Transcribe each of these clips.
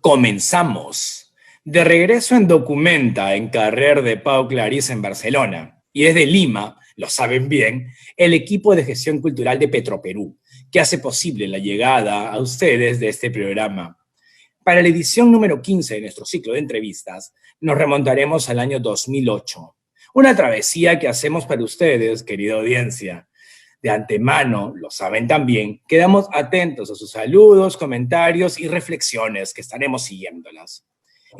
Comenzamos. De regreso en Documenta, en Carrer de Pau Clarís en Barcelona. Y desde Lima, lo saben bien, el equipo de gestión cultural de Petroperú, que hace posible la llegada a ustedes de este programa. Para la edición número 15 de nuestro ciclo de entrevistas, nos remontaremos al año 2008. Una travesía que hacemos para ustedes, querida audiencia. De antemano, lo saben también, quedamos atentos a sus saludos, comentarios y reflexiones que estaremos siguiéndolas.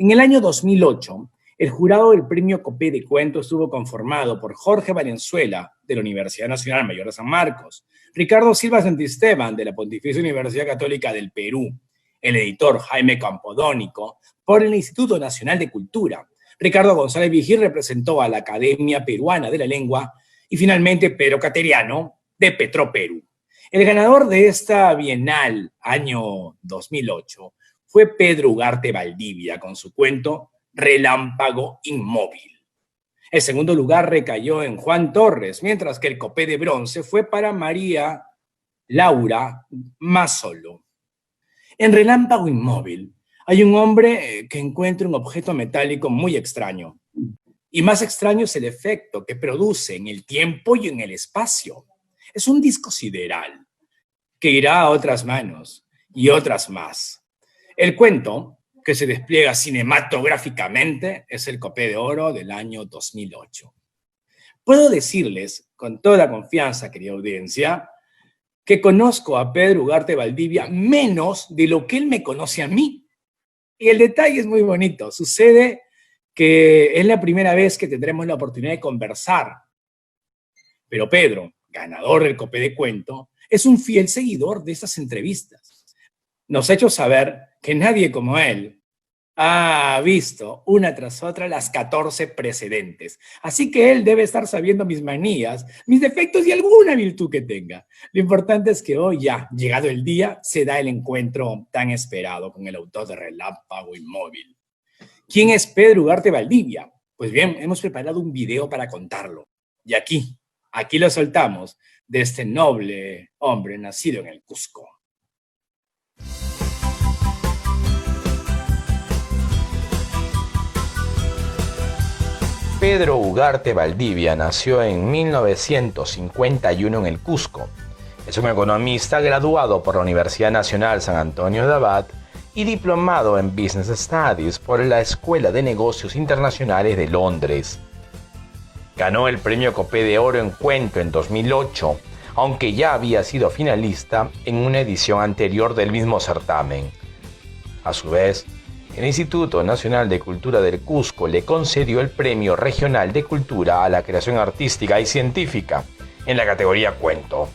En el año 2008, el jurado del Premio Copé de Cuento estuvo conformado por Jorge Valenzuela, de la Universidad Nacional Mayor de San Marcos, Ricardo Silva Santisteban, de la Pontificia Universidad Católica del Perú, el editor Jaime Campodónico, por el Instituto Nacional de Cultura. Ricardo González Vigil representó a la Academia Peruana de la Lengua y finalmente Pedro Cateriano, de Petroperú. El ganador de esta bienal, año 2008, fue Pedro Ugarte Valdivia, con su cuento Relámpago Inmóvil. El segundo lugar recayó en Juan Torres, mientras que el Copé de bronce fue para María Laura Mazzolo. En Relámpago Inmóvil hay un hombre que encuentra un objeto metálico muy extraño. Y más extraño es el efecto que produce en el tiempo y en el espacio. Es un disco sideral que irá a otras manos y otras más. El cuento, que se despliega cinematográficamente, es el Copé de Oro del año 2008. Puedo decirles con toda confianza, querida audiencia, que conozco a Pedro Ugarte Valdivia menos de lo que él me conoce a mí. Y el detalle es muy bonito. Sucede que es la primera vez que tendremos la oportunidad de conversar. Pero Pedro, ganador del Copé de Cuento, es un fiel seguidor de estas entrevistas. Nos ha hecho saber que nadie como él ha visto una tras otra las 14 precedentes. Así que él debe estar sabiendo mis manías, mis defectos y alguna virtud que tenga. Lo importante es que hoy ya, llegado el día, se da el encuentro tan esperado con el autor de Relámpago Inmóvil. ¿Quién es Pedro Ugarte Valdivia? Pues bien, hemos preparado un video para contarlo. Y aquí lo soltamos de este noble hombre nacido en el Cusco. Pedro Ugarte Valdivia nació en 1951 en el Cusco. Es un economista graduado por la Universidad Nacional San Antonio de Abad y diplomado en Business Studies por la Escuela de Negocios Internacionales de Londres. Ganó el Premio Copé de Oro en Cuento en 2008, aunque ya había sido finalista en una edición anterior del mismo certamen. A su vez, el Instituto Nacional de Cultura del Cusco le concedió el Premio Regional de Cultura a la Creación Artística y Científica en la categoría Cuento.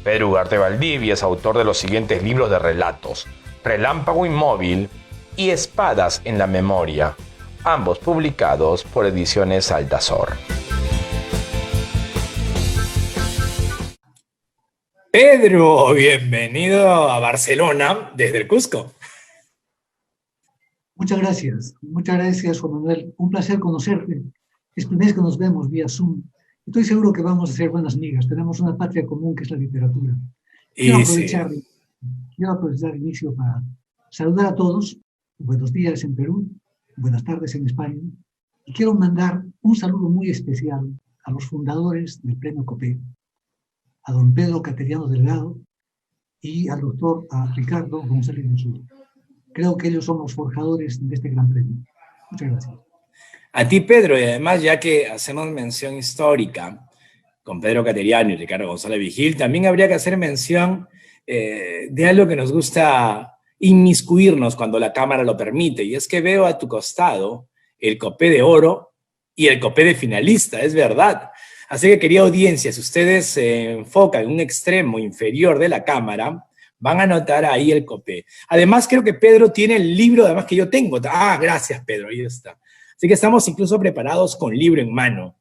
Pedro Ugarte Valdivia es autor de los siguientes libros de relatos: Relámpago Inmóvil y Espadas en la Memoria, ambos publicados por Ediciones Altazor. Pedro, bienvenido a Barcelona desde el Cusco. Muchas gracias Juan Manuel, un placer conocerte. Es primera vez que nos vemos vía Zoom. Estoy seguro que vamos a ser buenas migas, tenemos una patria común que es la literatura. Quiero aprovechar el inicio para saludar a todos, buenos días en Perú, buenas tardes en España, y quiero mandar un saludo muy especial a los fundadores del Premio Copé, a don Pedro Cateriano Delgado y al doctor Ricardo González Vigil. Creo que ellos son los forjadores de este gran premio. Muchas gracias. A ti, Pedro, y además, ya que hacemos mención histórica con Pedro Cateriano y Ricardo González Vigil, también habría que hacer mención de algo que nos gusta inmiscuirnos cuando la cámara lo permite, y es que veo a tu costado el Copé de Oro y el Copé de finalista, es verdad. Así que, querida audiencia, si ustedes se enfocan en un extremo inferior de la cámara, van a notar ahí el Copé. Además, creo que Pedro tiene el libro, además, que yo tengo. Gracias, Pedro, ahí está. Así que estamos incluso preparados con libro en mano.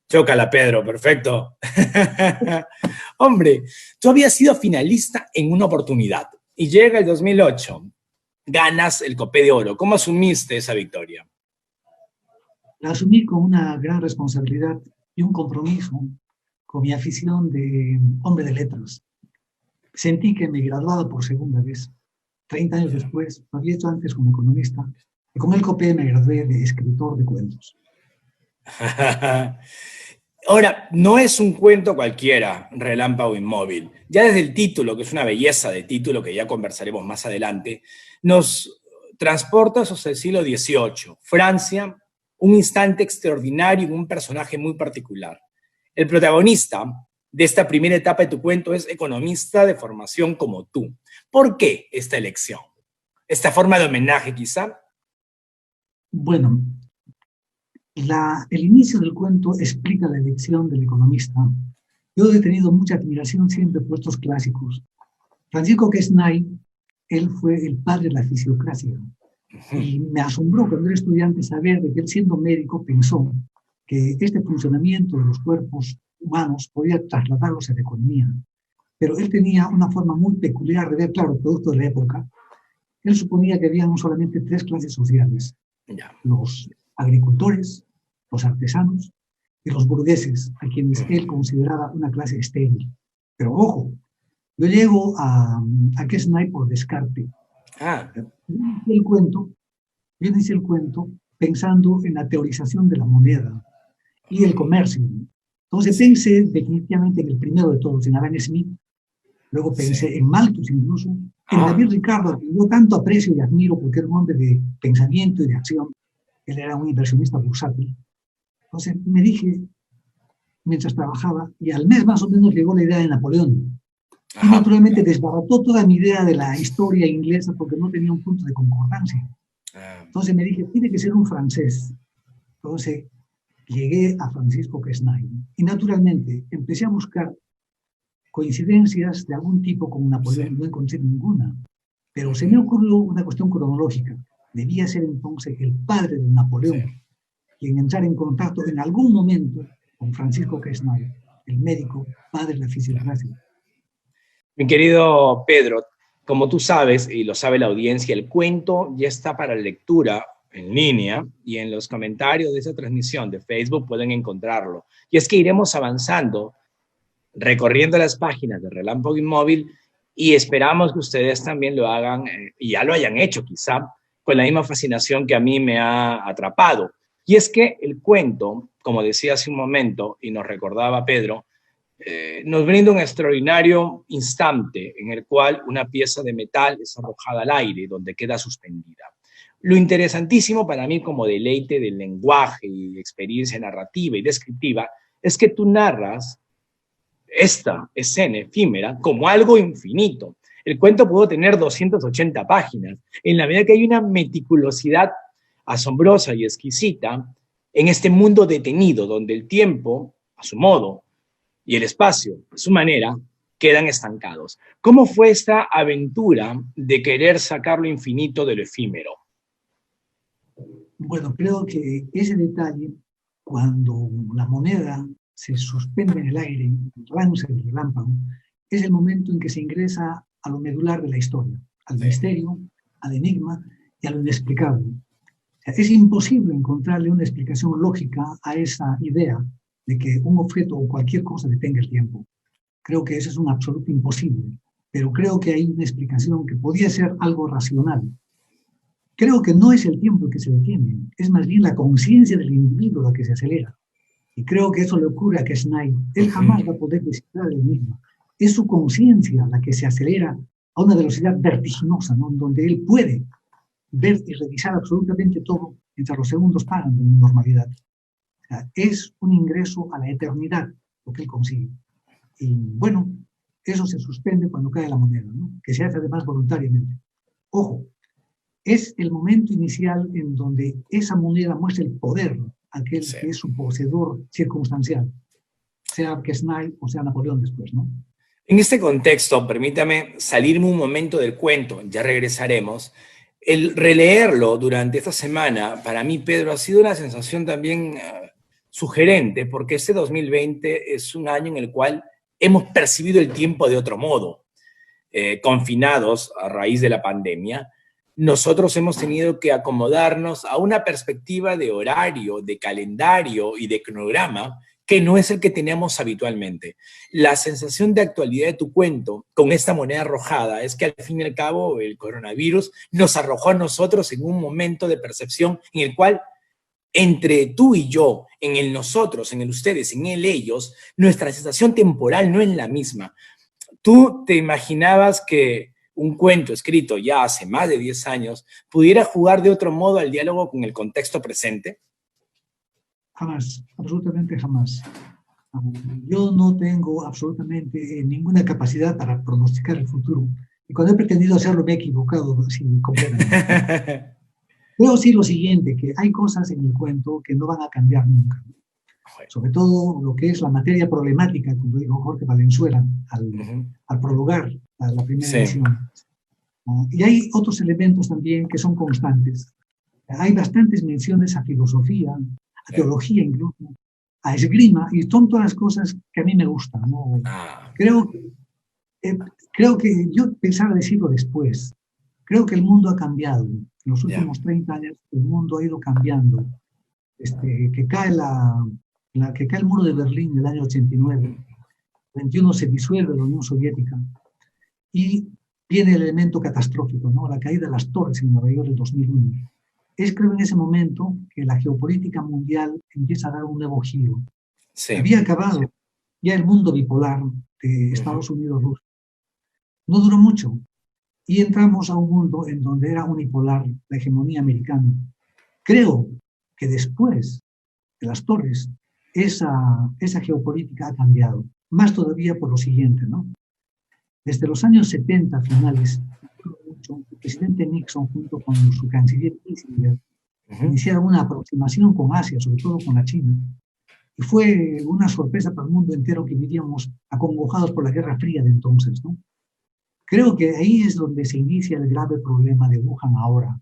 Chócala, Pedro, perfecto. Hombre, tú habías sido finalista en una oportunidad y llega el 2008, ganas el Copé de Oro. ¿Cómo asumiste esa victoria? La asumí con una gran responsabilidad y un compromiso con mi afición de hombre de letras. Sentí que me graduaba por segunda vez 30 años después, lo había hecho antes como economista, y con el COPE me gradué de escritor de cuentos. Ahora, no es un cuento cualquiera, Relámpago Inmóvil. Ya desde el título, que es una belleza de título que ya conversaremos más adelante, nos transportas hacia el siglo XVIII, Francia, un instante extraordinario y un personaje muy particular. El protagonista de esta primera etapa de tu cuento es economista de formación como tú. ¿Por qué esta elección? ¿Esta forma de homenaje quizá? Bueno, el inicio del cuento explica la elección del economista. Yo he tenido mucha admiración siempre por estos clásicos. Francisco Quesnay, él fue el padre de la fisiocracia. Y me asombró cuando era estudiante saber de que él, siendo médico, pensó que este funcionamiento de los cuerpos humanos podía trasladarlos a la economía. Pero él tenía una forma muy peculiar de ver, claro, producto de la época. Él suponía que había no solamente tres clases sociales: los agricultores, los artesanos y los burgueses, a quienes él consideraba una clase estéril. Pero ojo, yo llego a Quesnay por descarte. Yo inicié el cuento pensando en la teorización de la moneda y el comercio. Entonces pensé definitivamente en el primero de todos, en Adam Smith. Luego pensé en Malthus incluso, en David Ricardo, que yo tanto aprecio y admiro porque era un hombre de pensamiento y de acción. Él era un inversionista bursátil. Entonces me dije, mientras trabajaba, y al mes más o menos llegó la idea de Napoleón. Y naturalmente desbarató toda mi idea de la historia inglesa porque no tenía un punto de concordancia. Entonces me dije, tiene que ser un francés. Entonces llegué a Francisco Quesnay. Y naturalmente empecé a buscar coincidencias de algún tipo con Napoleón. No encontré ninguna. Pero se me ocurrió una cuestión cronológica. Debía ser entonces el padre de Napoleón quien entrara en contacto en algún momento con Francisco Quesnay, el médico, padre de la fisiocracia. Mi querido Pedro, como tú sabes, y lo sabe la audiencia, el cuento ya está para lectura en línea y en los comentarios de esa transmisión de Facebook pueden encontrarlo. Y es que iremos avanzando, recorriendo las páginas de Relámpago Inmóvil y esperamos que ustedes también lo hagan, y ya lo hayan hecho quizá, con la misma fascinación que a mí me ha atrapado. Y es que el cuento, como decía hace un momento y nos recordaba Pedro, nos brinda un extraordinario instante en el cual una pieza de metal es arrojada al aire, donde queda suspendida. Lo interesantísimo para mí como deleite del lenguaje y experiencia narrativa y descriptiva es que tú narras esta escena efímera como algo infinito. El cuento pudo tener 280 páginas, en la medida que hay una meticulosidad asombrosa y exquisita en este mundo detenido, donde el tiempo, a su modo, y el espacio, a su manera, quedan estancados. ¿Cómo fue esta aventura de querer sacar lo infinito de lo efímero? Bueno, creo que ese detalle, cuando la moneda se suspende en el aire, lanza el relámpago, es el momento en que se ingresa a lo medular de la historia, al misterio, al enigma y a lo inexplicable. O sea, es imposible encontrarle una explicación lógica a esa idea de que un objeto o cualquier cosa detenga el tiempo. Creo que eso es un absoluto imposible, pero creo que hay una explicación que podría ser algo racional. Creo que no es el tiempo el que se detiene, es más bien la conciencia del individuo la que se acelera. Y creo que eso le ocurre a Quesnay. Él jamás va a poder descifrar el enigma. Es su conciencia la que se acelera a una velocidad vertiginosa, ¿no? Donde él puede ver y revisar absolutamente todo mientras los segundos paran en normalidad. O sea, es un ingreso a la eternidad lo que él consigue. Y bueno, eso se suspende cuando cae la moneda, ¿no? Que se hace además voluntariamente. Ojo, es el momento inicial en donde esa moneda muestra el poder, aquel que es su poseedor circunstancial, sea Quesnay o sea Napoleón después, ¿no? En este contexto, permítame salirme un momento del cuento, ya regresaremos. El releerlo durante esta semana, para mí, Pedro, ha sido una sensación también sugerente, porque este 2020 es un año en el cual hemos percibido el tiempo de otro modo. Confinados a raíz de la pandemia, nosotros hemos tenido que acomodarnos a una perspectiva de horario, de calendario y de cronograma que no es el que teníamos habitualmente. La sensación de actualidad de tu cuento con esta moneda arrojada es que al fin y al cabo el coronavirus nos arrojó a nosotros en un momento de percepción en el cual entre tú y yo, en el nosotros, en el ustedes, en el ellos, nuestra sensación temporal no es la misma. ¿Tú te imaginabas que un cuento escrito ya hace más de 10 años pudiera jugar de otro modo al diálogo con el contexto presente? Jamás, absolutamente jamás. Yo no tengo absolutamente ninguna capacidad para pronosticar el futuro. Y cuando he pretendido hacerlo me he equivocado sin completamente. Creo sí lo siguiente, que hay cosas en el cuento que no van a cambiar nunca. Sobre todo lo que es la materia problemática, como dijo Jorge Valenzuela al prologar la primera edición. Y hay otros elementos también que son constantes. Hay bastantes menciones a filosofía, a teología incluso, a esgrima, y son todas las cosas que a mí me gustan, ¿no? Creo que yo pensaba decirlo después. Creo que el mundo ha cambiado. En los últimos 30 años el mundo ha ido cambiando. Que cae el muro de Berlín en el año 89, el 21 se disuelve la Unión Soviética y viene el elemento catastrófico, ¿no? La caída de las torres en Nueva York del 2001. Es, creo, en ese momento que la geopolítica mundial empieza a dar un nuevo giro. Sí. Había acabado ya el mundo bipolar de Estados Unidos-Rusia. No duró mucho y entramos a un mundo en donde era unipolar la hegemonía americana. Creo que después de las torres, esa geopolítica ha cambiado. Más todavía por lo siguiente, ¿no? Desde los años 70 finales, el presidente Nixon junto con su canciller Kissinger iniciaron una aproximación con Asia, sobre todo con la China. Y fue una sorpresa para el mundo entero que vivíamos acongojados por la Guerra Fría de entonces, ¿no? Creo que ahí es donde se inicia el grave problema de Wuhan ahora.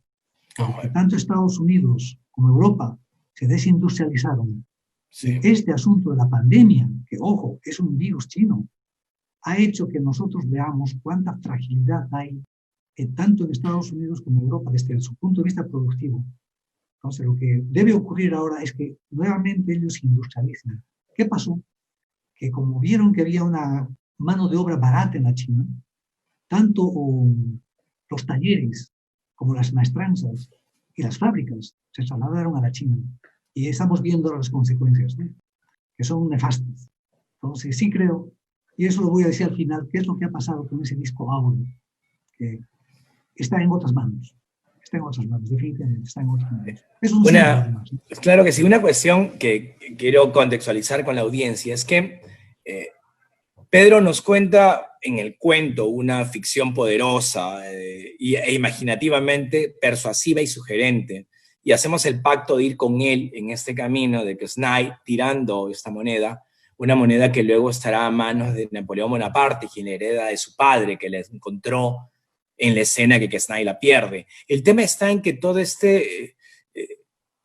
Porque tanto Estados Unidos como Europa se desindustrializaron. Sí. Este asunto de la pandemia, que ojo, es un virus chino, ha hecho que nosotros veamos cuánta fragilidad hay tanto en Estados Unidos como en Europa desde su punto de vista productivo. Entonces, lo que debe ocurrir ahora es que nuevamente ellos se industrialicen. ¿Qué pasó? Que como vieron que había una mano de obra barata en la China, tanto los talleres como las maestranzas y las fábricas se trasladaron a la China. Y estamos viendo las consecuencias, ¿no? Que son nefastas. Entonces, sí creo, y eso lo voy a decir al final, qué es lo que ha pasado con ese disco áureo, que está en otras manos. Está en otras manos, definitivamente, está en otras manos. Es un símbolo, además, ¿no? Claro que sí. Una cuestión que quiero contextualizar con la audiencia es que Pedro nos cuenta en el cuento una ficción poderosa e imaginativamente persuasiva y sugerente, y hacemos el pacto de ir con él en este camino de que Snide, tirando esta moneda, una moneda que luego estará a manos de Napoleón Bonaparte, quien hereda de su padre, que la encontró en la escena que Snide la pierde. El tema está en que todo este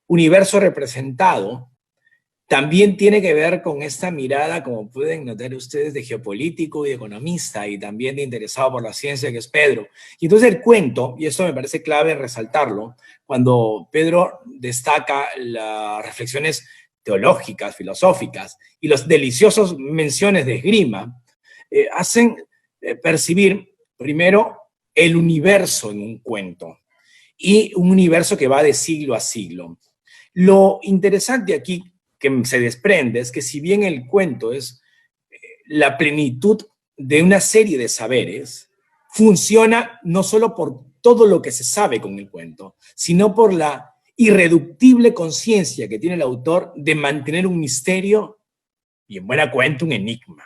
universo representado también tiene que ver con esta mirada, como pueden notar ustedes, de geopolítico y de economista, y también de interesado por la ciencia, que es Pedro. Y entonces el cuento, y esto me parece clave resaltarlo, cuando Pedro destaca las reflexiones teológicas, filosóficas, y las deliciosas menciones de esgrima, hacen percibir, primero, el universo en un cuento, y un universo que va de siglo a siglo. Lo interesante aquí que se desprende es que si bien el cuento es la plenitud de una serie de saberes, funciona no solo por todo lo que se sabe con el cuento, sino por la irreductible conciencia que tiene el autor de mantener un misterio y en buena cuenta un enigma,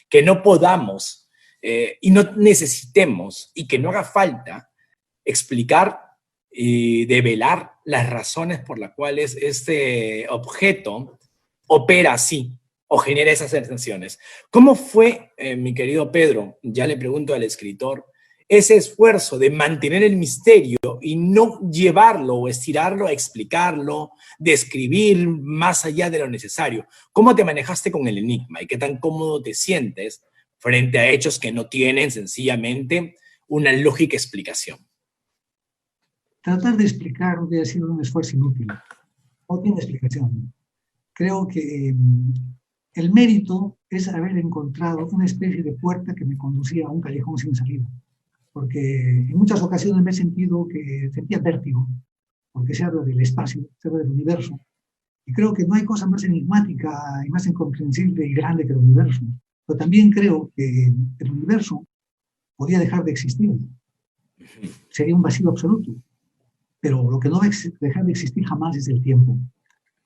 que no podamos y no necesitemos y que no haga falta explicar y develar las razones por las cuales este objeto opera así o genera esas sensaciones. ¿Cómo fue, mi querido Pedro, ya le pregunto al escritor, ese esfuerzo de mantener el misterio y no llevarlo o estirarlo a explicarlo, describir más allá de lo necesario? ¿Cómo te manejaste con el enigma y qué tan cómodo te sientes frente a hechos que no tienen sencillamente una lógica explicación? Tratar de explicar hubiera sido un esfuerzo inútil. No tiene explicación. Creo que El mérito es haber encontrado una especie de puerta que me conducía a un callejón sin salida, porque en muchas ocasiones me he sentido que sentía vértigo, porque se habla del espacio, se habla del universo, y creo que no hay cosa más enigmática y más incomprensible y grande que el universo. Pero también creo que el universo podía dejar de existir. Sería un vacío absoluto. Pero lo que no va a dejar de existir jamás es el tiempo.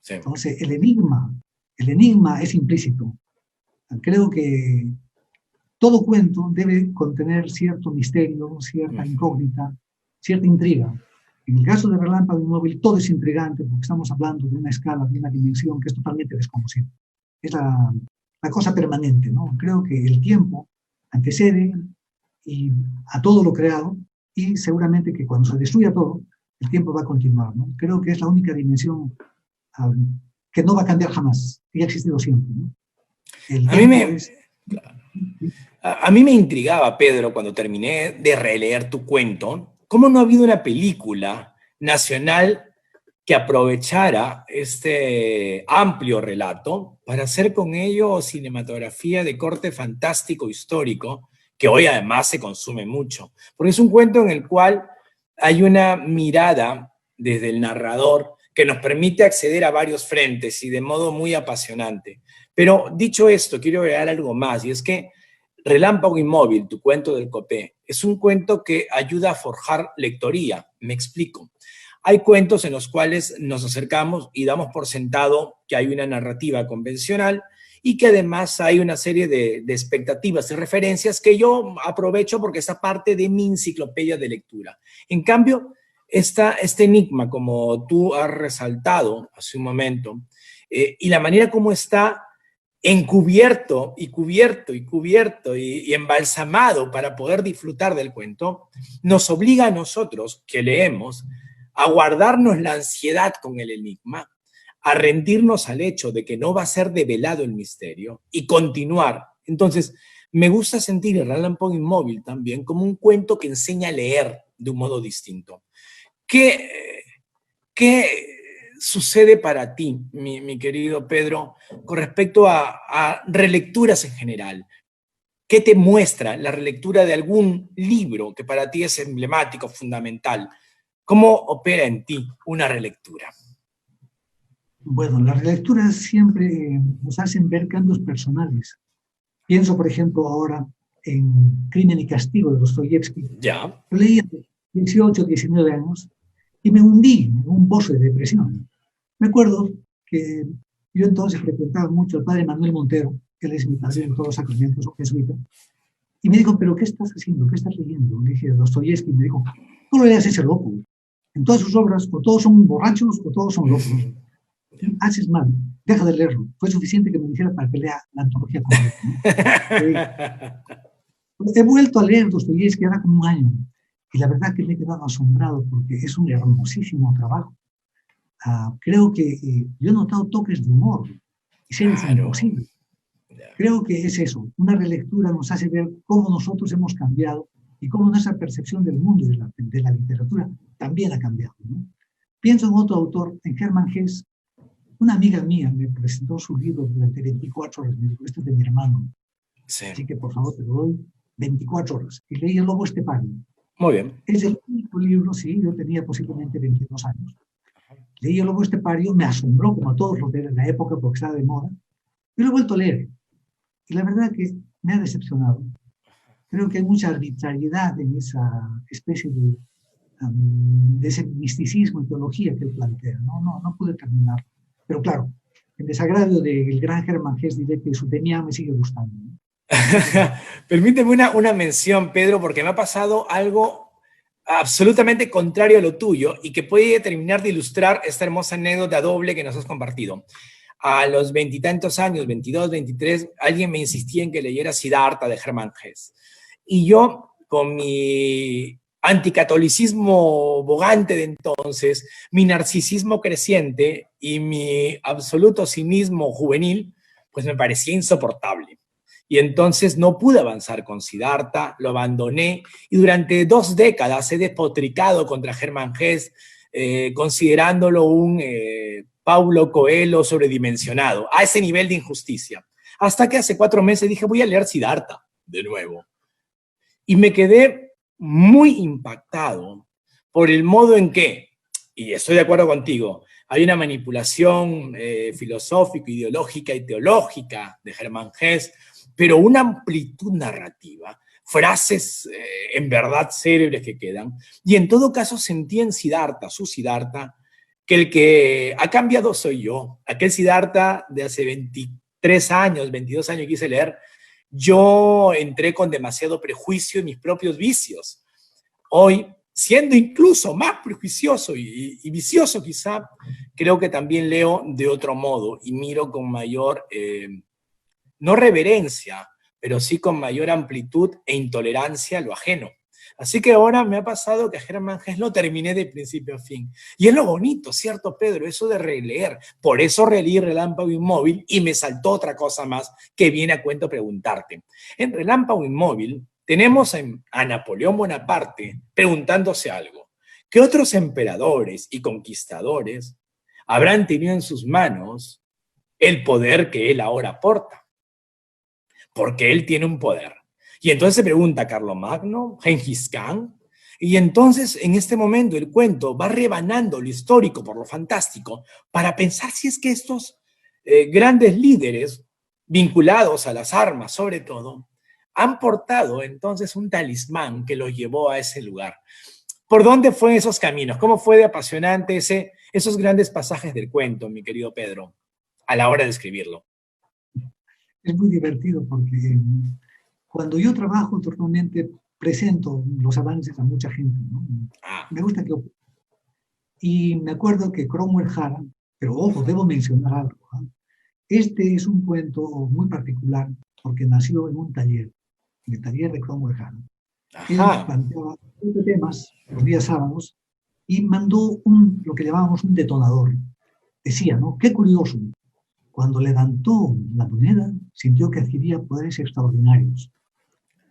Sí. Entonces, el enigma es implícito. Creo que todo cuento debe contener cierto misterio, cierta incógnita, cierta intriga. En el caso de Relámpago Inmóvil, todo es intrigante porque estamos hablando de una escala, de una dimensión que es totalmente desconocida. Es la cosa permanente, ¿no? Creo que el tiempo antecede a todo lo creado y seguramente que cuando se destruya todo, el tiempo va a continuar, ¿no? Creo que es la única dimensión que no va a cambiar jamás, que ha existido siempre, ¿no? A mí me intrigaba, Pedro, cuando terminé de releer tu cuento, ¿cómo no ha habido una película nacional que aprovechara este amplio relato para hacer con ello cinematografía de corte fantástico histórico, que hoy además se consume mucho? Porque es un cuento en el cual hay una mirada desde el narrador que nos permite acceder a varios frentes y de modo muy apasionante. Pero dicho esto, quiero agregar algo más, y es que Relámpago Inmóvil, tu cuento del Copé, es un cuento que ayuda a forjar lectoría. Me explico. Hay cuentos en los cuales nos acercamos y damos por sentado que hay una narrativa convencional y que además hay una serie de expectativas y referencias que yo aprovecho porque es parte de mi enciclopedia de lectura. En cambio, este enigma, como tú has resaltado hace un momento, y la manera como está encubierto y cubierto y cubierto y embalsamado para poder disfrutar del cuento, nos obliga a nosotros que leemos a guardarnos la ansiedad con el enigma, a rendirnos al hecho de que no va a ser develado el misterio y continuar. Entonces, me gusta sentir el Relámpago Inmóvil también como un cuento que enseña a leer de un modo distinto. ¿Qué sucede para ti, mi querido Pedro, con respecto a relecturas en general? ¿Qué te muestra la relectura de algún libro que para ti es emblemático, fundamental? ¿Cómo opera en ti una relectura? Bueno, las relecturas siempre nos hacen ver cambios personales. Pienso, por ejemplo, ahora en Crimen y Castigo de Dostoyevsky. Ya. Lo leí a 18, 19 años y me hundí en un pozo de depresión. Me acuerdo que yo entonces frecuentaba mucho al padre Manuel Montero, que él es mi padre en todos los sacramentos, jesuita, y me dijo, ¿pero qué estás haciendo? ¿Qué estás leyendo? Le dije, Dostoyevsky, y me dijo, no lo leas ese loco. En todas sus obras, o todos son borrachos o todos son locos. Haces mal, deja de leerlo. Fue suficiente que me dijera para que lea la antología completa, ¿no? He vuelto a leer Dostoyevsky ahora como un año, y la verdad que me he quedado asombrado porque es un hermosísimo trabajo. Creo que yo he notado toques de humor y seres imposibles. Creo que es eso, una relectura nos hace ver cómo nosotros hemos cambiado y cómo nuestra percepción del mundo y de la literatura también ha cambiado, ¿no? Pienso en otro autor, en Hermann Hesse. Una amiga mía me presentó su libro durante 24 horas, me dijo, esto es de mi hermano, sí. Así que por favor te lo doy 24 horas. Y leí El Lobo Estepario. Muy bien. Es el único libro, sí, yo tenía posiblemente 22 años. Leí El Lobo Estepario, me asombró como a todos los de la época porque estaba de moda. Y lo he vuelto a leer. Y la verdad que me ha decepcionado. Creo que hay mucha arbitrariedad en esa especie de ese misticismo y teología que él plantea. No pude terminar. Pero claro, en desagravio del gran Hermann Hesse diré que su Demián me sigue gustando, ¿no? Permíteme una mención, Pedro, porque me ha pasado algo absolutamente contrario a lo tuyo y que puede terminar de ilustrar esta hermosa anécdota doble que nos has compartido. A los 20 y tantos años, 22, 23, alguien me insistía en que leyera Siddhartha de Hermann Hesse. Y yo, con mi anticatolicismo bogante de entonces, mi narcisismo creciente y mi absoluto cinismo juvenil, pues me parecía insoportable. Y entonces no pude avanzar con Siddhartha, lo abandoné y durante 2 décadas he despotricado contra Hermann Hesse, considerándolo un Paulo Coelho sobredimensionado, a ese nivel de injusticia. Hasta que hace 4 meses dije, voy a leer Siddhartha de nuevo. Y me quedé muy impactado por el modo en que, y estoy de acuerdo contigo, hay una manipulación filosófica, ideológica y teológica de Germán Hesse, pero una amplitud narrativa, frases en verdad célebres que quedan, y en todo caso sentí en Siddhartha, su Siddhartha, que el que ha cambiado soy yo. Aquel Siddhartha de hace 23 años, 22 años que quise leer, yo entré con demasiado prejuicio en mis propios vicios. Hoy, siendo incluso más prejuicioso y vicioso quizá, creo que también leo de otro modo y miro con mayor, no reverencia, pero sí con mayor amplitud e intolerancia a lo ajeno. Así que ahora me ha pasado que a Germán Hesse lo terminé de principio a fin. Y es lo bonito, ¿cierto, Pedro? Eso de releer. Por eso releí Relámpago Inmóvil y me saltó otra cosa más que viene a cuento preguntarte. En Relámpago Inmóvil tenemos a Napoleón Bonaparte preguntándose algo. ¿Qué otros emperadores y conquistadores habrán tenido en sus manos el poder que él ahora porta? Porque él tiene un poder. Y entonces se pregunta Carlomagno, Gengis Khan, y entonces en este momento el cuento va rebanando lo histórico por lo fantástico para pensar si es que estos grandes líderes, vinculados a las armas sobre todo, han portado entonces un talismán que los llevó a ese lugar. ¿Por dónde fue esos caminos? ¿Cómo fue de apasionante esos grandes pasajes del cuento, mi querido Pedro, a la hora de escribirlo? Es muy divertido porque cuando yo trabajo, normalmente presento los avances a mucha gente, ¿no? Me gusta que... Y me acuerdo que Cromwell Jara, pero ojo, debo mencionar algo, ¿eh? Este es un cuento muy particular porque nació en un taller, en el taller de Cromwell Jara. Él planteaba 7 temas los días sábados y mandó lo que llamábamos un detonador. Decía, ¿no? Qué curioso, cuando levantó la moneda, sintió que adquiría poderes extraordinarios.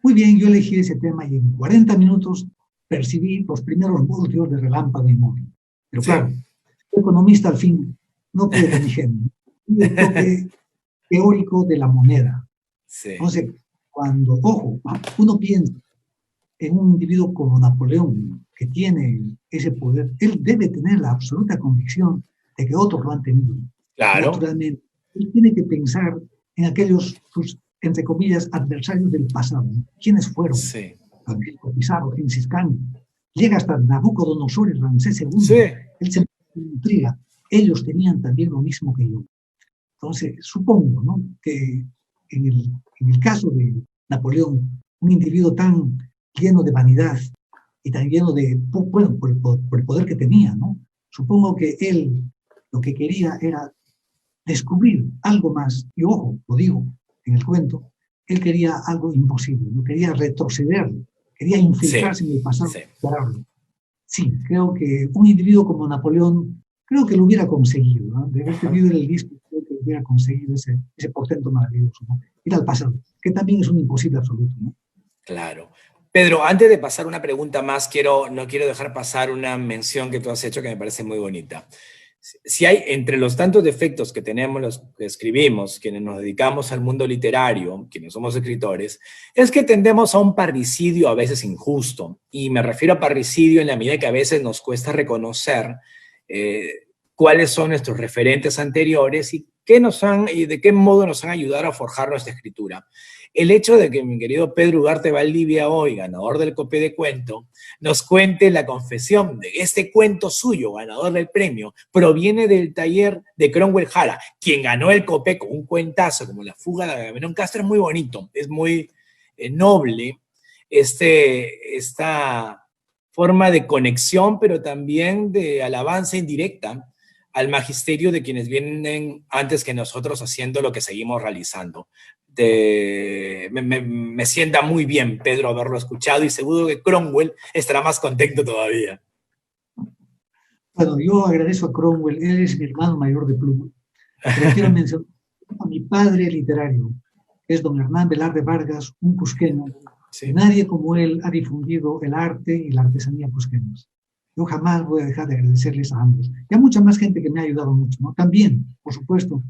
Muy bien, yo elegí ese tema y en 40 minutos percibí los primeros voltios de Relámpago Inmóvil. Pero claro, el economista al fin no puede ser ingenuo. El toque teórico de la moneda. Sí. Entonces, cuando, ojo, uno piensa en un individuo como Napoleón, que tiene ese poder, él debe tener la absoluta convicción de que otros lo han tenido. Claro. Naturalmente, él tiene que pensar en aquellos, sus, entre comillas, adversarios del pasado. ¿Quiénes fueron? Sí. Francisco Pizarro, Gengis Khan. Llega hasta Nabucodonosor y Ramsés II. Sí. Él se intriga. Ellos tenían también lo mismo que yo. Entonces, supongo, ¿no?, que en el caso de Napoleón, un individuo tan lleno de vanidad y tan lleno de, bueno, por el poder que tenía, ¿no? Supongo que él lo que quería era descubrir algo más. Y ojo, lo digo en el cuento, él quería algo imposible, no quería retroceder, quería infiltrarse en el pasado, pararlo. Sí, creo que un individuo como Napoleón, creo que lo hubiera conseguido, ¿no? De haber tenido en el disco, creo que hubiera conseguido ese portento maravilloso, ¿no? Ir al pasado, que también es un imposible absoluto, ¿no? Claro. Pedro, antes de pasar una pregunta más, no quiero dejar pasar una mención que tú has hecho que me parece muy bonita. Si hay entre los tantos defectos que tenemos los que escribimos, quienes nos dedicamos al mundo literario, quienes somos escritores, es que tendemos a un parricidio a veces injusto. Y me refiero a parricidio en la medida que a veces nos cuesta reconocer cuáles son nuestros referentes anteriores y de qué modo nos han ayudado a forjar nuestra escritura. El hecho de que mi querido Pedro Ugarte Valdivia, hoy ganador del Copé de Cuento, nos cuente la confesión de este cuento suyo, ganador del premio, proviene del taller de Cromwell Jara, quien ganó el Copé con un cuentazo como La fuga de Agamenón Castro, es muy bonito, es muy noble esta forma de conexión, pero también de alabanza indirecta al magisterio de quienes vienen antes que nosotros haciendo lo que seguimos realizando. Me sienta muy bien, Pedro, haberlo escuchado y seguro que Cromwell estará más contento todavía. Bueno, yo agradezco a Cromwell, él es mi hermano mayor de pluma. Pero quiero mencionar a mi padre literario, que es don Hernán Velarde Vargas, un cusqueño. Sí. Nadie como él ha difundido el arte y la artesanía cusqueños. Yo jamás voy a dejar de agradecerles a ambos. Y a mucha más gente que me ha ayudado mucho, ¿no? También, por supuesto,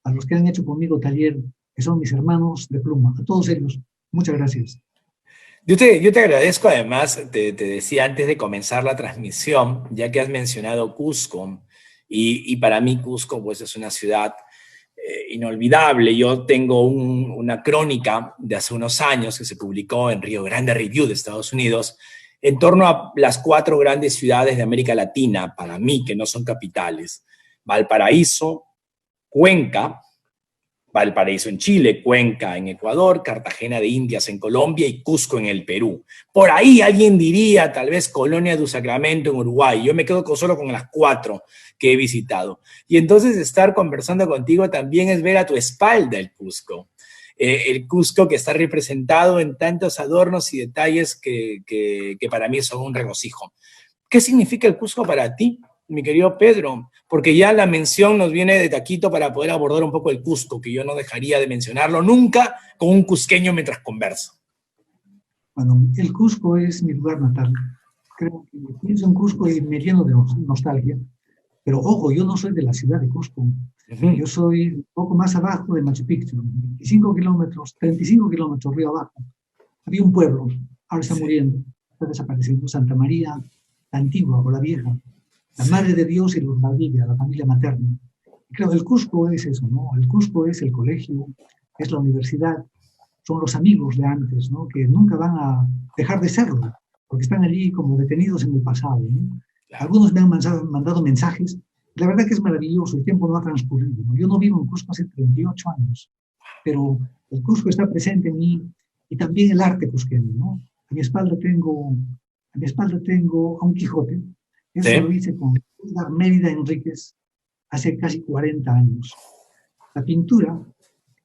a los que han hecho conmigo taller que son mis hermanos de pluma. A todos ellos, muchas gracias. Yo te agradezco, además, te decía antes de comenzar la transmisión, ya que has mencionado Cusco, y para mí Cusco pues, es una ciudad inolvidable. Yo tengo una crónica de hace unos años que se publicó en Rio Grande Review de Estados Unidos, en torno a las 4 grandes ciudades de América Latina, para mí, que no son capitales: Valparaíso, Cuenca, Valparaíso en Chile, Cuenca en Ecuador, Cartagena de Indias en Colombia y Cusco en el Perú. Por ahí alguien diría tal vez Colonia du Sacramento en Uruguay. Yo me quedo solo con las 4 que he visitado. Y entonces estar conversando contigo también es ver a tu espalda el Cusco. El Cusco que está representado en tantos adornos y detalles que para mí son un regocijo. ¿Qué significa el Cusco para ti, mi querido Pedro? Porque ya la mención nos viene de taquito para poder abordar un poco el Cusco, que yo no dejaría de mencionarlo nunca con un cusqueño mientras converso. Bueno, el Cusco es mi lugar natal. Creo que pienso en Cusco y me lleno de nostalgia. Pero ojo, yo no soy de la ciudad de Cusco. Yo soy un poco más abajo de Machu Picchu, 35 kilómetros río abajo. Había un pueblo, ahora está muriendo, está desapareciendo, Santa María, la antigua o la vieja, la Madre de Dios y los Valdivia, la familia materna. Creo que el Cusco es eso, ¿no? El Cusco es el colegio, es la universidad, son los amigos de antes, ¿no? Que nunca van a dejar de serlo, porque están allí como detenidos en el pasado, ¿no? Algunos me han mandado mensajes. La verdad que es maravilloso, el tiempo no ha transcurrido, ¿no? Yo no vivo en Cusco hace 38 años, pero el Cusco está presente en mí y también el arte cusqueño, ¿no? A mi espalda tengo a un Quijote. Eso lo hice con Mérida Enríquez hace casi 40 años. La pintura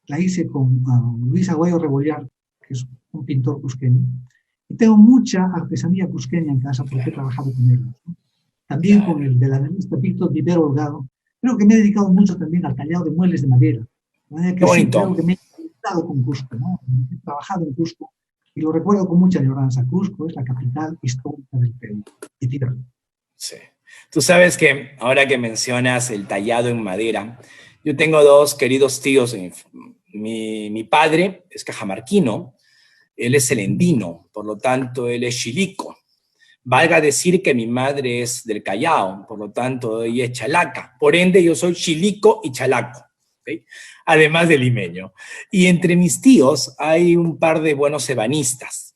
la hice con Luis Aguayo Rebollar, que es un pintor cusqueño. Y tengo mucha artesanía cusqueña en casa porque he trabajado con ellos, ¿no? También con el veladorista Víctor Vivero Holgado. Creo que me he dedicado mucho también al tallado de muebles de madera. De manera que sí, creo que me he conectado con Cusco, ¿no? He trabajado en Cusco y lo recuerdo con mucha añoranza. Cusco es la capital histórica del Perú. Y tira. Sí. Tú sabes que ahora que mencionas el tallado en madera, yo tengo 2 queridos tíos. Mi padre es cajamarquino, él es celendino, por lo tanto él es chilico. Valga decir que mi madre es del Callao, por lo tanto ella es chalaca. Por ende yo soy chilico y chalaco, ¿okay? Además de limeño. Y entre mis tíos hay un par de buenos ebanistas.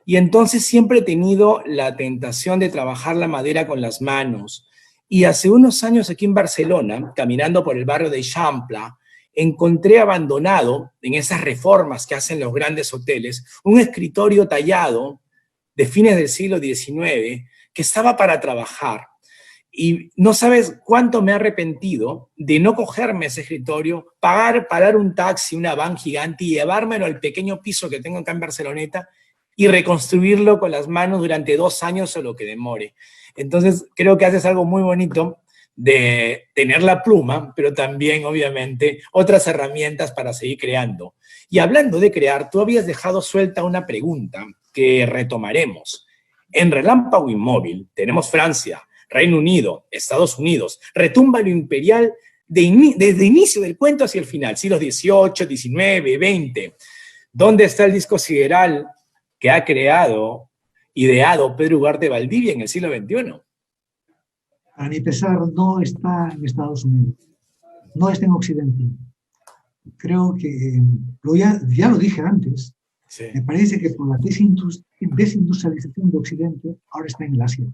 Y entonces siempre he tenido la tentación de trabajar la madera con las manos. Y hace unos años aquí en Barcelona, caminando por el barrio de Eixample, encontré abandonado, en esas reformas que hacen los grandes hoteles, un escritorio tallado de fines del siglo XIX, que estaba para trabajar. Y no sabes cuánto me he arrepentido de no cogerme ese escritorio, parar un taxi, una van gigante y llevármelo al pequeño piso que tengo acá en Barceloneta y reconstruirlo con las manos durante 2 años o lo que demore. Entonces, creo que haces algo muy bonito de tener la pluma, pero también, obviamente, otras herramientas para seguir creando. Y hablando de crear, tú habías dejado suelta una pregunta que retomaremos. En Relámpago Inmóvil tenemos Francia, Reino Unido, Estados Unidos, retumba lo imperial desde inicio del cuento hacia el final, siglos XVIII, XIX, XX. ¿Dónde está el disco sideral que ha ideado Pedro Ugarte Valdivia en el siglo XXI? A mi pesar, no está en Estados Unidos, no está en Occidente. Creo que, ya lo dije antes, sí. Me parece que por la desindustrialización de Occidente ahora está en el Asia.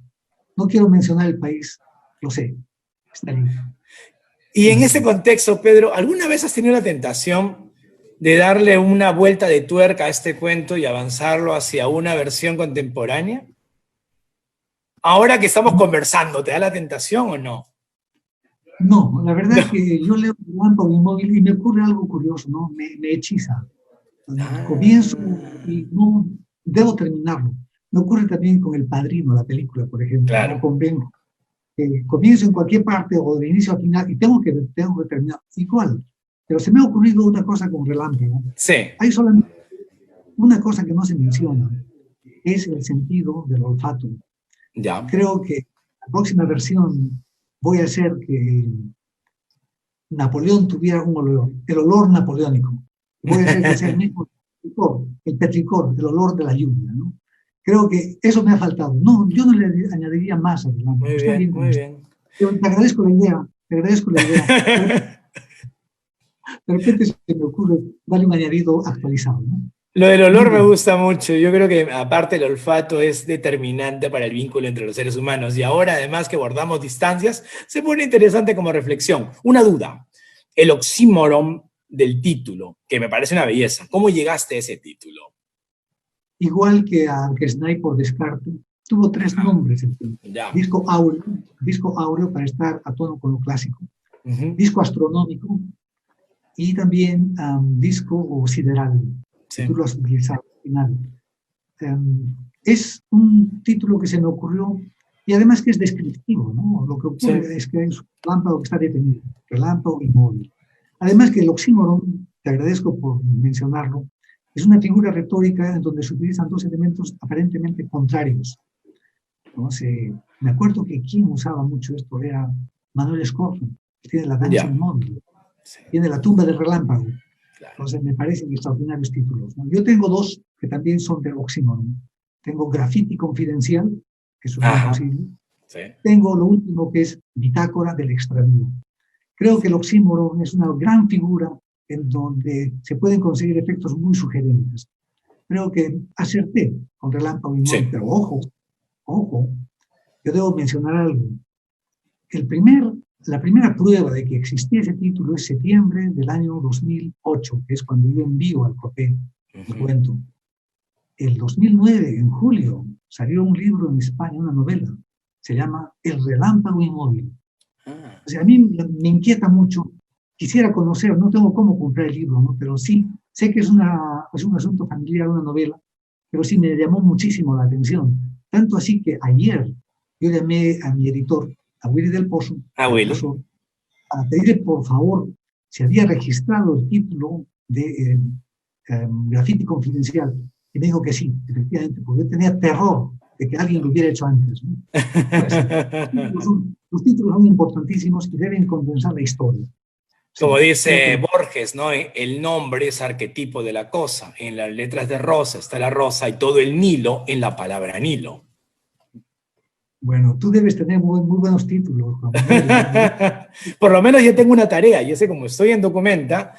No quiero mencionar el país, lo sé, está ahí. Y en ese contexto, Pedro, ¿alguna vez has tenido la tentación de darle una vuelta de tuerca a este cuento y avanzarlo hacia una versión contemporánea? Ahora que estamos conversando, ¿te da la tentación o no? No, la verdad es que yo leo Relámpago Inmóvil y me ocurre algo curioso, ¿no? Me hechiza. Comienzo y no debo terminarlo. Me ocurre también con El Padrino, la película, por ejemplo. Claro. No convengo. Comienzo en cualquier parte o de inicio a final y tengo que terminar igual. Pero se me ha ocurrido una cosa con Relámpago. Sí. Hay solamente una cosa que no se menciona, es el sentido del olfato. Ya. Creo que la próxima versión voy a hacer que Napoleón tuviera un olor, el olor napoleónico. Puede ser que sea el mismo el petricor, el olor de la lluvia, ¿no? Creo que eso me ha faltado. No, yo no le añadiría más al relámpago. Muy Está bien, bien muy como está. bien. Te agradezco la idea, te agradezco la idea. De repente se me ocurre darle un añadido actualizado, ¿no? Lo del Muy olor me bien. gusta mucho. Yo creo que aparte el olfato es determinante para el vínculo entre los seres humanos. Y ahora, además que guardamos distancias, se pone interesante como reflexión. Una duda. El oxímoron del título, que me parece una belleza. ¿Cómo llegaste a ese título? Igual que Snake por descarte, tuvo tres nombres. Ya. Disco áureo para estar a tono con lo clásico, Ujú. disco astronómico y también disco o sideral, que tú Sí. lo has utilizado al final. Es un título que se me ocurrió y además que es descriptivo, ¿no? Lo que Sí. ocurre es que es un relámpago que está detenido, relámpago inmóvil. Además que el oxímoron, te agradezco por mencionarlo, es una figura retórica en donde se utilizan dos elementos aparentemente contrarios, ¿no? Me acuerdo que quien usaba mucho esto era Manuel Escorzo, que tiene la danza Ya. inmóvil, Sí, tiene la tumba del relámpago. claro. Entonces me parecen extraordinarios títulos, ¿no? Yo tengo dos que también son de oxímoron. Tengo Graffiti Confidencial, que eso es muy Ajá. posible. Sí. Tengo lo último que es Bitácora del Extravío. Creo que el oxímoron es una gran figura en donde se pueden conseguir efectos muy sugerentes. Creo que acerté con Relámpago Inmóvil, Sí. pero ojo, yo debo mencionar algo. La primera prueba de que existía ese título es septiembre del año 2008, que es cuando yo envío al COPE el Ujú. cuento. El 2009, en julio, salió un libro en España, una novela, se llama El Relámpago Inmóvil. Ah. O sea, a mí me inquieta mucho, quisiera conocer, no tengo cómo comprar el libro, ¿no? Pero sí, sé que es un asunto familiar, una novela, pero sí me llamó muchísimo la atención. Tanto así que ayer yo llamé a mi editor, a Willy del Pozo, Ah, del Willy. Pozo, a pedirle por favor si había registrado el título de Graffiti Confidencial. Y me dijo que sí, efectivamente, porque yo tenía terror de que alguien lo hubiera hecho antes, ¿no? Pues, los títulos son importantísimos y deben condensar la historia. Como Sí, creo que dice Borges, ¿no? El nombre es arquetipo de la cosa. En las letras de rosa está la rosa y todo el Nilo en la palabra Nilo. bueno, tú debes tener muy buenos títulos, Juan Manuel. Por lo menos yo tengo una tarea, y ese como estoy en Documenta,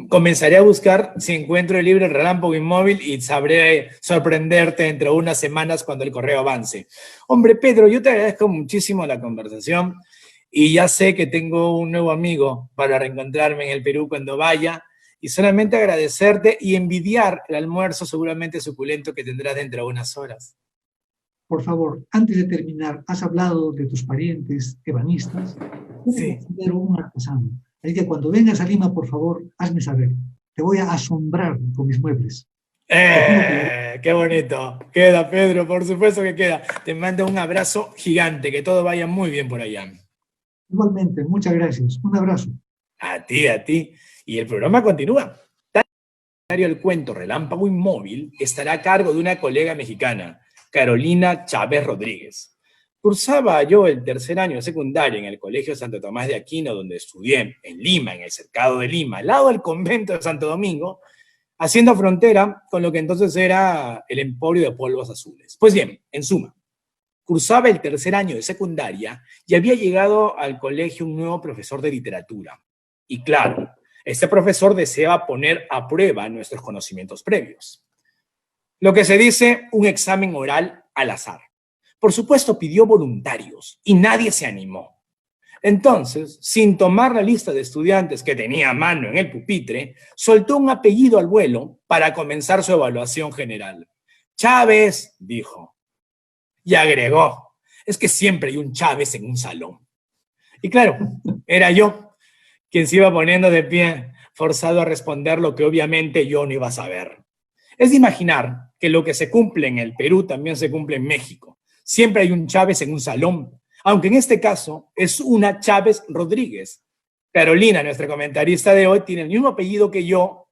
comenzaré a buscar si encuentro el libro El Relámpago Inmóvil y sabré sorprenderte dentro de unas semanas cuando el correo avance. Hombre, Pedro, yo te agradezco muchísimo la conversación y ya sé que tengo un nuevo amigo para reencontrarme en el Perú cuando vaya y solamente agradecerte y envidiar el almuerzo seguramente suculento que tendrás dentro de unas horas. Por favor, antes de terminar, has hablado de tus parientes ebanistas. Yo me Sí. considero un artesano. Así que cuando vengas a Lima, por favor, hazme saber. Te voy a asombrar con mis muebles. Te juro que lo haré. ¡Qué bonito! Queda, Pedro, por supuesto que queda. Te mando un abrazo gigante, que todo vaya muy bien por allá. Igualmente, muchas gracias. Un abrazo. A ti, a ti. Y el programa continúa. El cuento Relámpago Inmóvil estará a cargo de una colega mexicana, Carolina Chávez Rodríguez. Cursaba yo el tercer año de secundaria en el Colegio Santo Tomás de Aquino, donde estudié en Lima, en el cercado de Lima, al lado del convento de Santo Domingo, haciendo frontera con lo que entonces era el Emporio de Polvos Azules. Pues bien, en suma, cursaba el tercer año de secundaria y había llegado al colegio un nuevo profesor de literatura. Y claro, este profesor deseaba poner a prueba nuestros conocimientos previos. Lo que se dice un examen oral al azar. Por supuesto, pidió voluntarios y nadie se animó. Entonces, sin tomar la lista de estudiantes que tenía a mano en el pupitre, soltó un apellido al vuelo para comenzar su evaluación general. Chávez, dijo. Y agregó, es que siempre hay un Chávez en un salón. Y claro, era yo quien se iba poniendo de pie, forzado a responder lo que obviamente yo no iba a saber. Es de imaginar que lo que se cumple en el Perú también se cumple en México. Siempre hay un Chávez en un salón, aunque en este caso es una Chávez Rodríguez. Carolina, nuestra comentarista de hoy, tiene el mismo apellido que yo,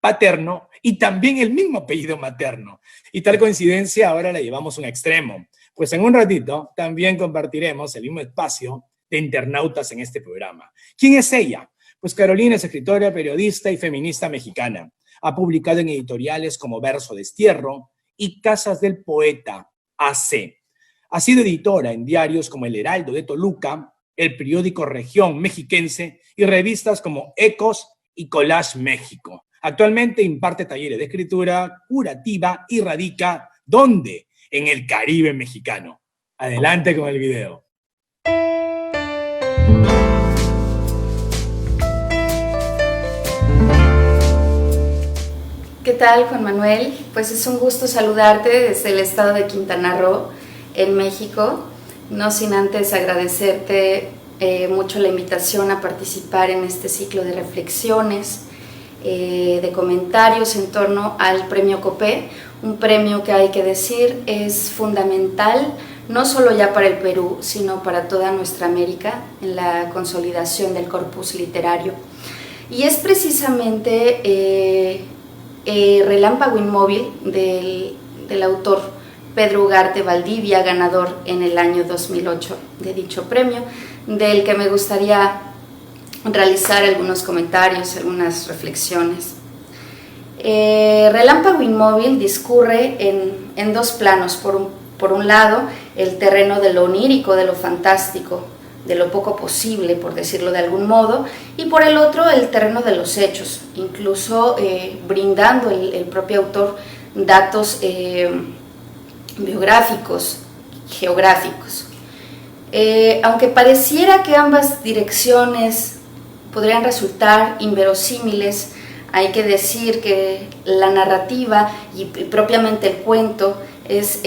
paterno, y también el mismo apellido materno. Y tal coincidencia ahora la llevamos a un extremo, pues en un ratito también compartiremos el mismo espacio de internautas en este programa. ¿Quién es ella? Pues Carolina es escritora, periodista y feminista mexicana. Ha publicado en editoriales como Verso Destierro y Casas del Poeta, AC. Ha sido editora en diarios como El Heraldo de Toluca, el periódico Región Mexiquense y revistas como Ecos y Collage México. Actualmente imparte talleres de escritura curativa y radica, ¿dónde? En el Caribe mexicano. Adelante con el video. ¿Qué tal, Juan Manuel? Pues es un gusto saludarte desde el estado de Quintana Roo, en México, no sin antes agradecerte mucho la invitación a participar en este ciclo de reflexiones, de comentarios en torno al Premio COPE, un premio que hay que decir es fundamental, no solo ya para el Perú, sino para toda nuestra América, en la consolidación del corpus literario. Y es precisamente Relámpago Inmóvil del autor Pedro Ugarte Valdivia, ganador en el año 2008 de dicho premio, del que me gustaría realizar algunos comentarios, algunas reflexiones. Relámpago Inmóvil discurre en dos planos. Por un lado, el terreno de lo onírico, de lo fantástico, de lo poco posible, por decirlo de algún modo, y por el otro, el terreno de los hechos, incluso brindando el propio autor datos biográficos, geográficos. Aunque pareciera que ambas direcciones podrían resultar inverosímiles, hay que decir que la narrativa y propiamente el cuento es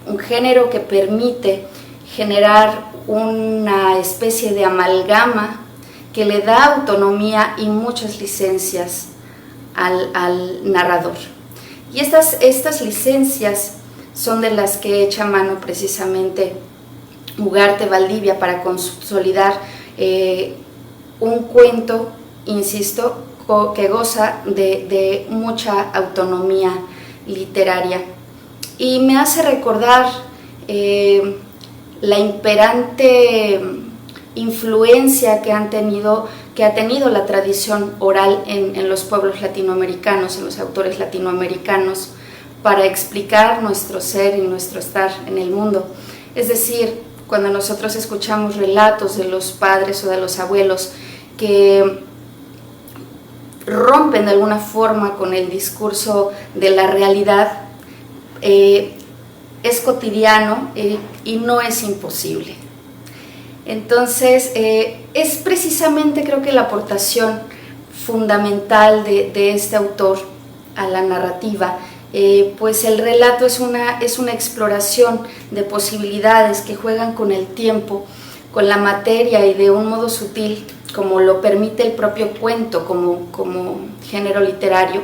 un género que permite generar una especie de amalgama que le da autonomía y muchas licencias al narrador. Y estas licencias son de las que echa mano precisamente Ugarte Valdivia para consolidar un cuento, insisto, que goza de mucha autonomía literaria. Y me hace recordar la imperante influencia que ha tenido la tradición oral en los pueblos latinoamericanos, en los autores latinoamericanos, para explicar nuestro ser y nuestro estar en el mundo. Es decir, cuando nosotros escuchamos relatos de los padres o de los abuelos que rompen de alguna forma con el discurso de la realidad, es cotidiano y no es imposible. Entonces, es precisamente, creo que la aportación fundamental de este autor a la narrativa, pues el relato es una exploración de posibilidades que juegan con el tiempo, con la materia y de un modo sutil, como lo permite el propio cuento como género literario,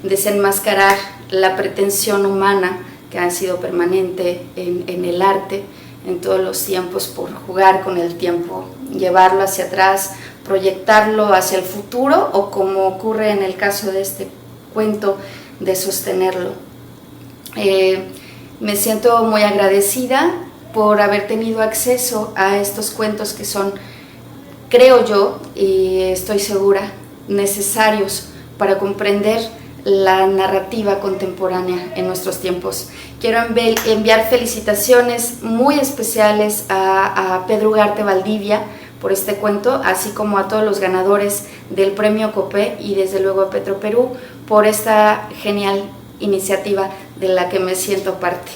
desenmascarar la pretensión humana que ha sido permanente en el arte en todos los tiempos por jugar con el tiempo, llevarlo hacia atrás, proyectarlo hacia el futuro o, como ocurre en el caso de este cuento, de sostenerlo. Me siento muy agradecida por haber tenido acceso a estos cuentos que son, creo yo, y estoy segura, necesarios para comprender la narrativa contemporánea en nuestros tiempos. Quiero enviar felicitaciones muy especiales a Pedro Ugarte Valdivia por este cuento, así como a todos los ganadores del Premio COPE y desde luego a Petroperú por esta genial iniciativa de la que me siento parte.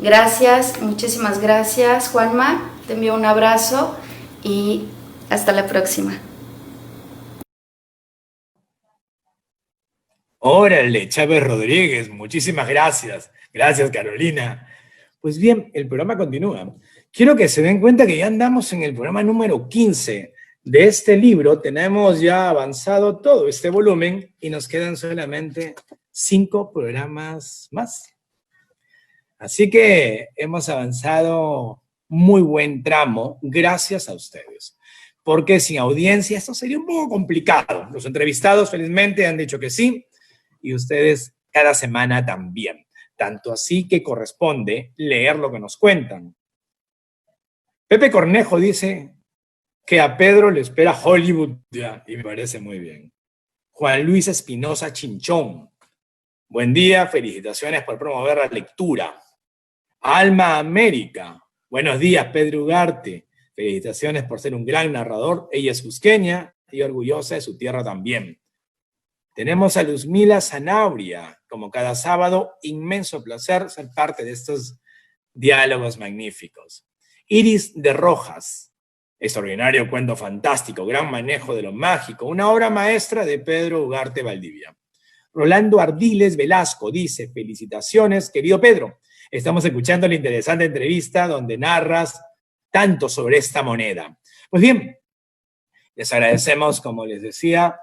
Gracias, muchísimas gracias, Juanma, te envío un abrazo y hasta la próxima. Órale, Chávez Rodríguez, muchísimas gracias. Gracias, Carolina. Pues bien, el programa continúa. Quiero que se den cuenta que ya andamos en el programa número 15 de este libro. Tenemos ya avanzado todo este volumen y nos quedan solamente 5 programas más. Así que hemos avanzado muy buen tramo gracias a ustedes. Porque sin audiencia esto sería un poco complicado. Los entrevistados felizmente han dicho que sí y ustedes cada semana también. Tanto así que corresponde leer lo que nos cuentan. Pepe Cornejo dice, que a Pedro le espera Hollywood ya, y me parece muy bien. Juan Luis Espinosa Chinchón. Buen día, felicitaciones por promover la lectura. Alma América. Buenos días, Pedro Ugarte. Felicitaciones por ser un gran narrador. Ella es cusqueña y orgullosa de su tierra también. Tenemos a Luzmila Zanabria. Como cada sábado, inmenso placer ser parte de estos diálogos magníficos. Iris de Rojas. Extraordinario cuento fantástico, gran manejo de lo mágico, una obra maestra de Pedro Ugarte Valdivia. Rolando Ardiles Velasco dice, felicitaciones, querido Pedro. Estamos escuchando la interesante entrevista donde narras tanto sobre esta moneda. Pues bien, les agradecemos, como les decía,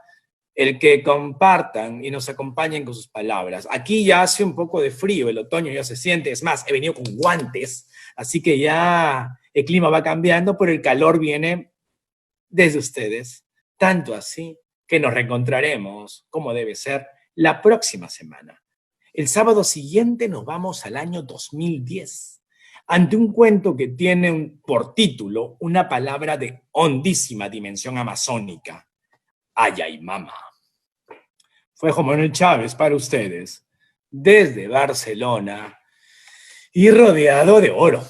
el que compartan y nos acompañen con sus palabras. Aquí ya hace un poco de frío, el otoño ya se siente, es más, he venido con guantes, así que ya el clima va cambiando, pero el calor viene desde ustedes, tanto así que nos reencontraremos, como debe ser, la próxima semana. El sábado siguiente nos vamos al año 2010, ante un cuento que tiene por título una palabra de hondísima dimensión amazónica, Ayaymama. Fue Juan Manuel Chávez para ustedes, desde Barcelona y rodeado de oro.